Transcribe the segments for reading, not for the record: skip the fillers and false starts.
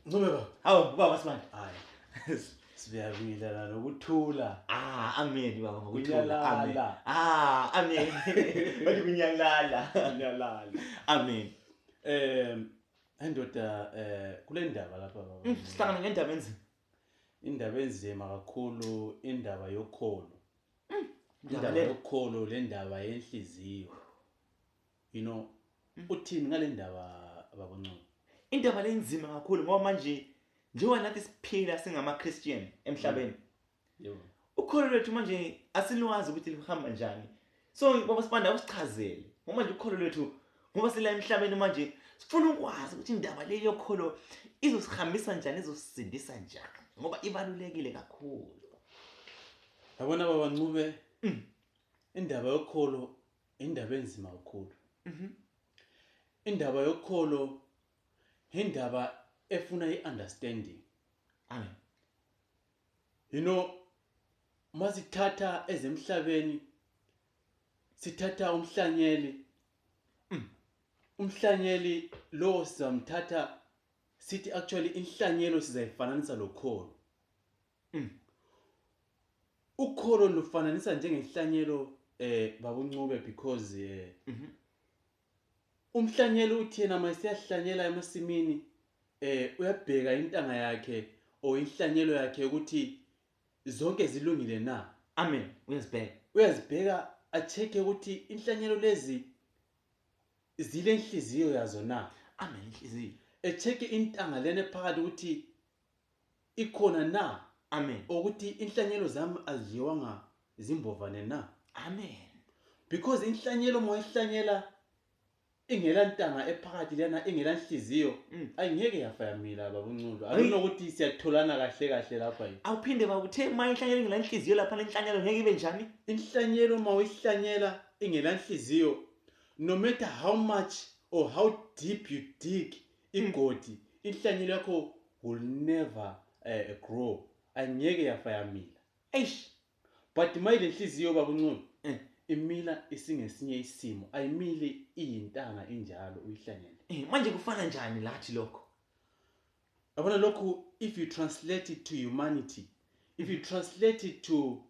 Ncube baba. Hawu baba Sibanda. Hayi. Siyabingelela nokuthula. Amen baba ngokuthula. Unyalala. Amen. Bathi kunyalala. Unyalala. Amen. Endoda kule ndaba lapha baba. Sihlangana ngendaba enzima. Indaba enzima kakhulu, indaba yokholo. Indaba Indaba yokholo, le ndaba yenhliziyo. You know, uthini ngale ndaba baba Ncube? Indaba lenzima kakhulu ngoba manje njengoba nathi siphila singama-Christian emhlabeni. Yebo. Ukholo lwethu manje asilwazi ukuthi lihamba njani. So baba Sibanda usichazele. Ngoba manje ukholo lwethu ngoba sila emhlabeni manje sifuna ukwazi ukuthi indaba le yokholo izosihambisa njani, izosindisa njani ngoba ibalulekile kakhulu. Yabona baba Ncube, indaba yokholo indaba enzima kakhulu. Indaba yokholo indaba efuna i-understanding. Amen. You know, masithatha ezemhlabeni sithatha umhlanyeli. Umhlanyeli lo sizamthatha sithi actually inhlanyelo sizayifananisa lokholo. Ukholo lufananisa njengenhlanyelo baba Ncube because umhlanyeli uthi yena masiyahlanyela emasimini uyabheka intanga yakhe o inhlanyelo yakhe ukuthi zonke zilungile na. Amen. Uyazibheka a-check ukuthi inhlanyelo lezi zile inhliziyo yazo na. Amen. Inhliziyo. Check intanga lene phakathi ukuthi ikhona na. Amen. Ukuthi inhlanyelo zami azidliwanga zimbovane na. Amen. Because inhlanyelo moyihlanyela ingela ntanga ephakathi lena ingela inhliziyo ayingeke yafayamila baba Ncube. Akunokuthi siyatholana kahle kahle lapha yini. Awuphinde bakuthe maye inhlanyelo ingela inhliziyo lapha lenhlanyelo ngeke ibe njani? Inhlanyelo mawihlanyela ingela inhliziyo, no matter how much or how deep you dig igodi, inhlanyelo yakho will never grow. Ayingeke yafayamila. Eish. But mayile inhliziyo baba Ncube imila isingesinye isimo, ayimili iyintanga injalo uyihlanyele. Manje kufana njani lathi lokho? Yabona lokho, if you translate it to humanity, if you translate it to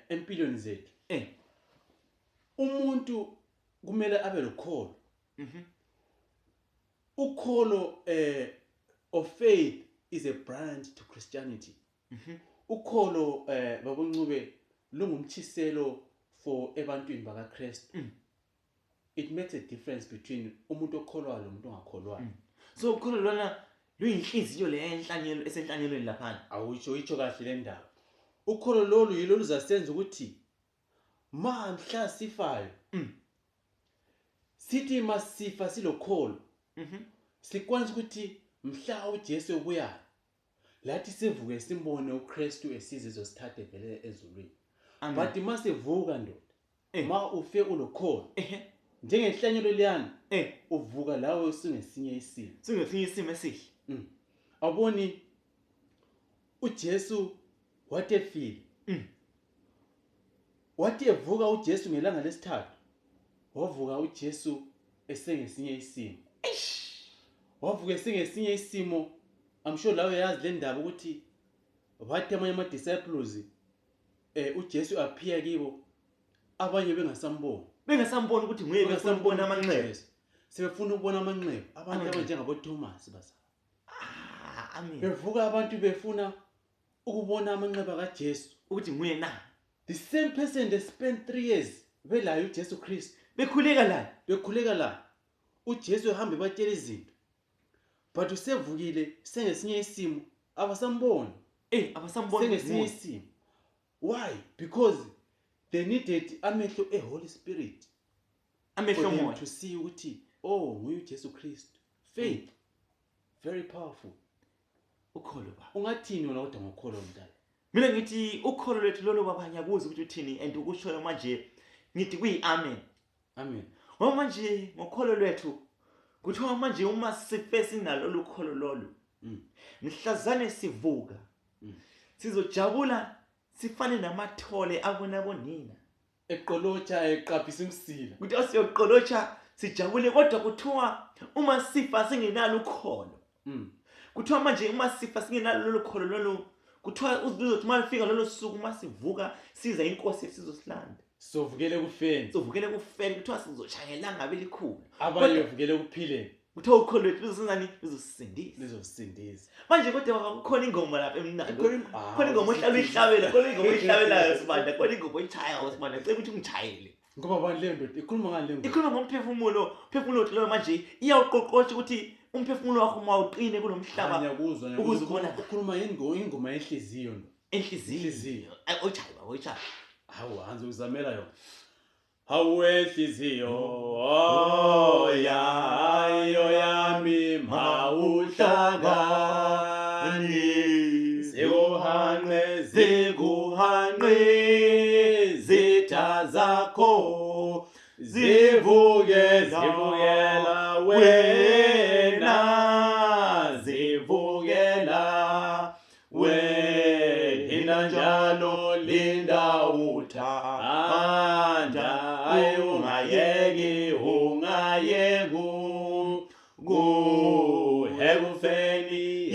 empilweni zethu, umuntu kumele abe lokholo. Ukholo of faith is a branch to Christianity. Ukholo baba Ncube lungumthiselo for ebantwini bakaKristu. It makes a difference between umuntu okholwayo nomuntu ongakholwayo. So ukholo lona luyinhliziyo le enhlanyelo esenhlanyelweni lapha. Awuyicho kahle le ndaba. Ukholo lolu yilo luzasenza ukuthi mhla sifayo sithi masifa silokholo sikwazi ukuthi mhla uJesu ubuya lathi sivuke simbone uKristu esize zosithathe vele ezulwini. But masivuka ndoda ma ufe ulokholo njengenhlanyelo liyana uvuka lawe usingesinye isimo. Singesinye isimo esihle. Awuboni uJesu wathi efile. Wathi evuka uJesu ngelanga lesithathu. Wavuka uJesu esengesinye isimo. Wavuka esengesinye isimo. I'm sure lawe yazi le ndaba ukuthi wathi amanye ama disciples uJesu aphiya kibo abanye bengasamboni ukuthi nguye, besambona amanxeba. Sebefuna ukubona amanxeba. Abantu abanjengabo Thomas basa. Amen. Bevuka abantu befuna ukubona amanxeba kaJesu ukuthi nguye na. The same person they spent 3 years belayo uJesu Kristu. Bekhuleka la. uJesu ehamba ebatshela izinto. But usevukile sengesinye isimo abasambona. Abasambona sengesinye isimo. Why? Because they needed amehlo Holy Spirit. Amehlo moya to see ukuthi nguye uJesu Kristu. Faith very powerful. Ukholo ba. Ungathini wena kodwa ngokholo mntana? Mina ngithi ukholo lwethu lolo baba ngiyakuza ukuthi uthini and ukusho manje ngithi kuyi amen. Amen. Ngoba manje ngokholo lwethu kuthiwa manje uma sife sinalo lukholo lolu mhlazane sivuka sizojabula sifane namathole abona bonina eqolotsha eqaphisa umsila ukuthi asiyoqolotsha sijabule, kodwa kuthiwa uma sifa singenalo ukholo kuthiwa manje uma sifa singenalo lolu kholo lolu kuthiwa uzothi malifika lolo suku uma sivuka siza inkosi esizosilanda sovukele kufeni sovukele kufeni kuthiwa sizoshayela ngabe likhulu abanye bavukele kuphileni kuthiwa ukholo lwethu luzosenzani luzosindisa lizosindisa manje kodwa kukhona ingoma lapha emnandi khona ingoma ohlala uyihlabela khona ingoma oyihlabelayo sibanda khona ingoma oyichayayo sibanda cela ukuthi ungijayele ngoba abantu le ndoda ikhuluma ngani le ngoma ikhuluma ngomphefumulo lowo manje iyawuqoqosha ukuthi umphefumulo wakho mawuqine kulomhlaba ngiyakuzwa ukuze ubona ukhuluma ingoma yenhliziyo ndo enhliziyo oyichayi hawu hanze uzamela yona hawu enhliziyo ayo yami mawuhlakani zikuhanqe zitha zakho zivukela wena zivukela wena njalo linda uthanda ungayeki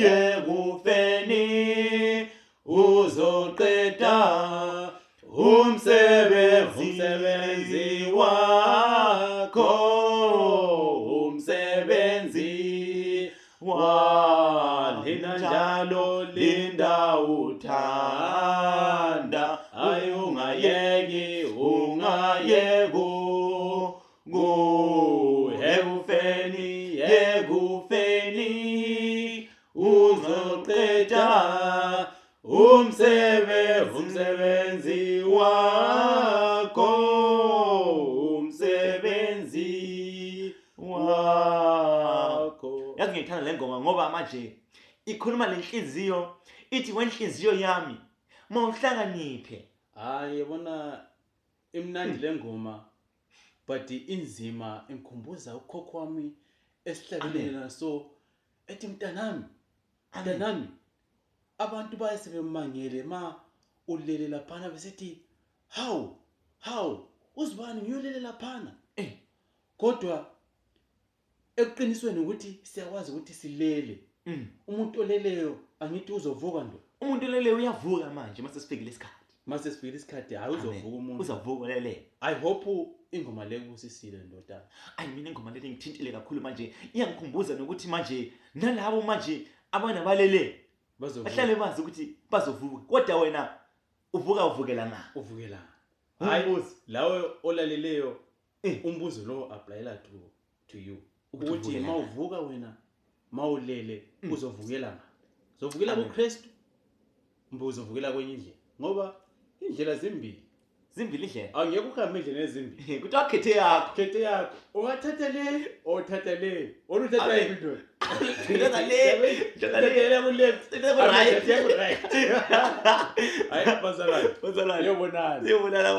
yekufeni uzoqeda umsebenzi wakho lina njalo linda uthanda ungayeki yekufeni uzoqeda umsebenzi wakho yazi ngiyithanda le ngoma ngoba manje ikhuluma lenhliziyo ithi wenhliziyo yami mawuhlakaniphe hayi yabona imnandi le ngoma but inzima engikhumbuza ukhokho wami esihlabeleni naso ethi mntanami abantu bayasebemangele ma ulele laphana besithi how uzibani ngiyolele laphana kodwa eqinisweni ukuthi siyakwazi ukuthi silele umuntu oleleyo angithi uzovuka ndo umuntu oleleyo uyavuka manje mase sifikile isikhathi hayi uzovuka umuntu uzavuka lele I hope ingoma le kusisile ndoda mina ingoma le ngithintile kakhulu manje iyangikhumbuza nokuthi manje nalabo manje abanabalele bahlale bazi ukuthi bazovuka kodwa wena uvukela na hayi lawe olaleleyo umbuzo lo applyela to you ukuthi mawuvuka wena mawulele uzovukela uzovukela kuKristu uzovukela kwenye indlela ngoba indlela zimbili indlela angeke uhambe indlela ezimbili kuthiwa khethe yakho ungathatha le othatha le oluthatha impilo right hayi bazalwane yobonana